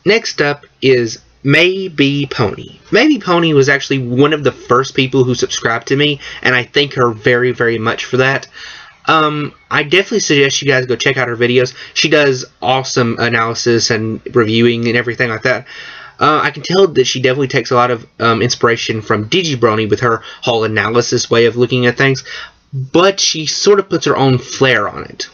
Next up is Maybe Pony. Maybe Pony was actually one of the first people who subscribed to me, and I thank her very, very much for that. I definitely suggest you guys go check out her videos. She does awesome analysis and reviewing and everything like that. I can tell that she definitely takes a lot of inspiration from DigiBrony with her whole analysis way of looking at things, but she sort of puts her own flair on it.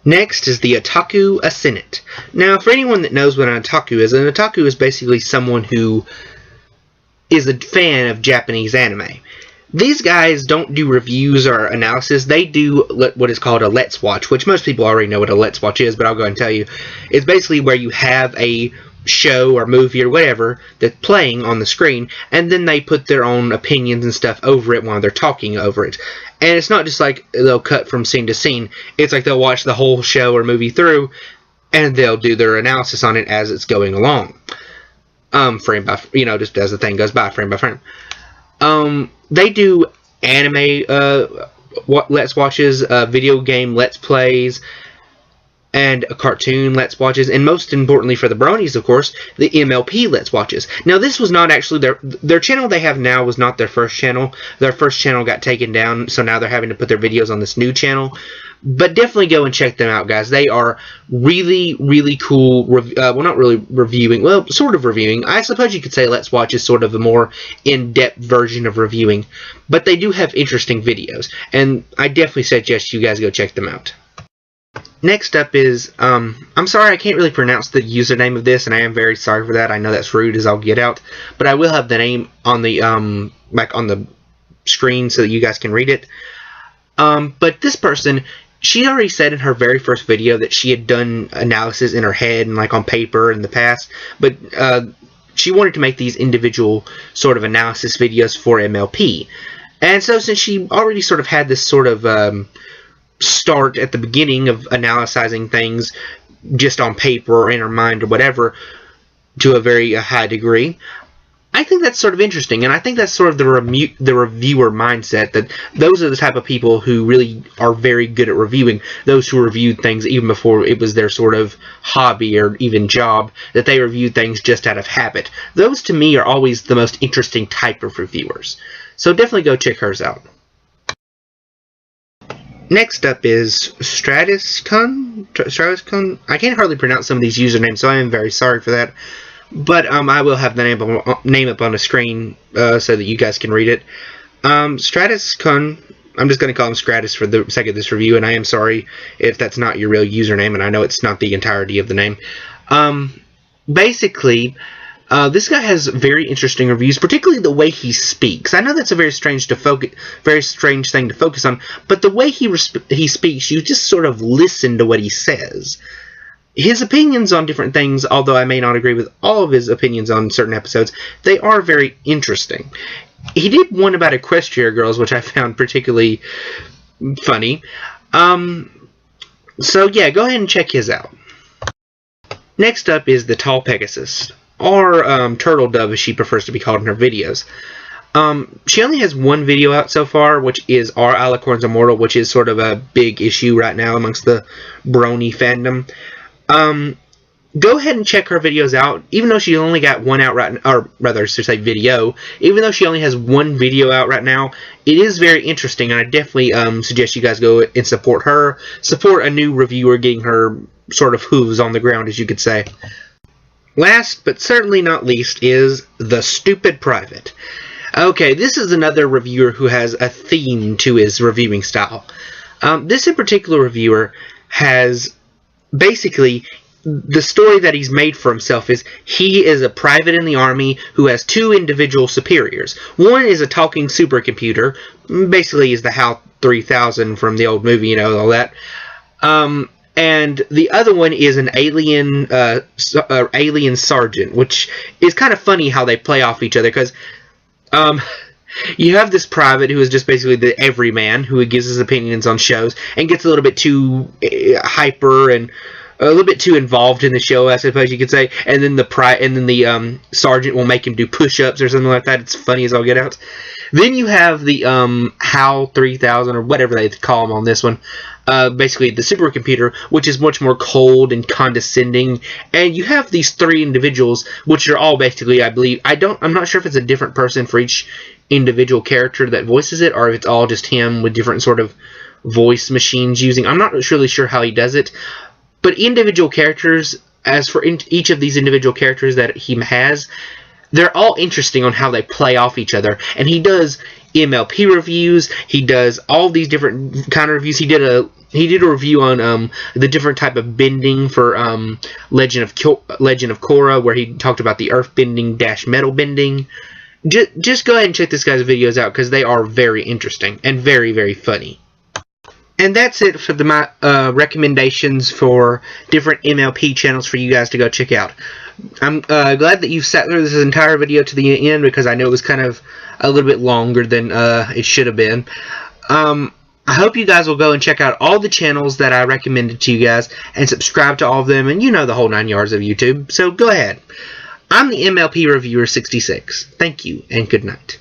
Next is the Otaku Ascendant. Now, for anyone that knows what an otaku is basically someone who is a fan of Japanese anime. These guys don't do reviews or analysis. They do what is called a Let's Watch, which most people already know what a Let's Watch is, but I'll go ahead and tell you. It's basically where you have a show or movie or whatever that's playing on the screen, and then they put their own opinions and stuff over it while they're talking over it. And it's not just like they'll cut from scene to scene. It's like they'll watch the whole show or movie through, and they'll do their analysis on it as it's going along. Frame by, just as the thing goes by, frame by frame. They do anime Let's Watches, video game Let's Plays, and cartoon Let's Watches, and most importantly for the Bronies, of course, the MLP Let's Watches. Now, this was not actually their channel they have now was not their first channel. Their first channel got taken down, so now they're having to put their videos on this new channel. But definitely go and check them out, guys. They are really, really cool. Well, not really reviewing. Well, sort of reviewing. I suppose you could say Let's Watch is sort of a more in-depth version of reviewing. But they do have interesting videos. And I definitely suggest you guys go check them out. Next up is, I'm sorry I can't really pronounce the username of this, and I am very sorry for that. I know that's rude as I'll get out. But I will have the name on the, like on the screen so that you guys can read it. But this person, she already said in her very first video that she had done analysis in her head and like on paper in the past, but she wanted to make these individual sort of analysis videos for MLP. And so since she already sort of had this sort of start at the beginning of analyzing things just on paper or in her mind or whatever to a very high degree, I think that's sort of interesting, and I think that's sort of the reviewer mindset, that those are the type of people who really are very good at reviewing, those who reviewed things even before it was their sort of hobby or even job, that they reviewed things just out of habit. Those, to me, are always the most interesting type of reviewers. So definitely go check hers out. Next up is Stratuscon. I can't hardly pronounce some of these usernames, so I am very sorry for that. But I will have the name up on the screen so that you guys can read it. Stratuscon, I'm just going to call him Stratus for the sake of this review, and I am sorry if that's not your real username, and I know it's not the entirety of the name. Basically, this guy has very interesting reviews, particularly the way he speaks. I know that's a very strange thing to focus on, but the way he speaks, you just sort of listen to what he says. His opinions on different things, although I may not agree with all of his opinions on certain episodes, they are very interesting. He did one about Equestria Girls, which I found particularly funny. So yeah, go ahead and check his out. Next up is the Tall Pegasus, or Turtle Dove as she prefers to be called in her videos. She only has one video out so far, which is Are Alicorns Immortal, which is sort of a big issue right now amongst the Brony fandom. Go ahead and check her videos out, even though she only got one out right now, or rather, to say video, even though she only has one video out right now, it is very interesting, and I definitely suggest you guys go and support her, support a new reviewer getting her sort of hooves on the ground, as you could say. Last, but certainly not least, is The Stupid Private. Okay, this is another reviewer who has a theme to his reviewing style. This in particular reviewer has basically, the story that he's made for himself is he is a private in the army who has two individual superiors. One is a talking supercomputer, basically is the HAL 3000 from the old movie, all that. And the other one is an alien sergeant, which is kind of funny how they play off each other, because you have this private who is just basically the everyman who gives his opinions on shows and gets a little bit too hyper and a little bit too involved in the show, I suppose you could say. And then the sergeant will make him do push-ups or something like that. It's funny as all get out. Then you have the HAL 3000 or whatever they call them on this one. Basically the supercomputer, which is much more cold and condescending. And you have these three individuals, which are all basically, I believe, I'm not sure if it's a different person for each individual character that voices it, or if it's all just him with different sort of voice machines using. I'm not really sure how he does it. But individual characters, as for each of these individual characters that he has, they're all interesting on how they play off each other. And he does MLP reviews. He does all these different kind of reviews. He did a review on the different type of bending for Legend of Korra, where he talked about the earth bending - metal bending. Just go ahead and check this guy's videos out, because they are very interesting and very, very funny. And that's it for my recommendations for different MLP channels for you guys to go check out. I'm glad that you sat through this entire video to the end, because I know it was kind of a little bit longer than it should have been. I hope you guys will go and check out all the channels that I recommended to you guys and subscribe to all of them, and you know the whole 9 yards of YouTube. So go ahead. I'm the MLP Reviewer 66. Thank you and good night.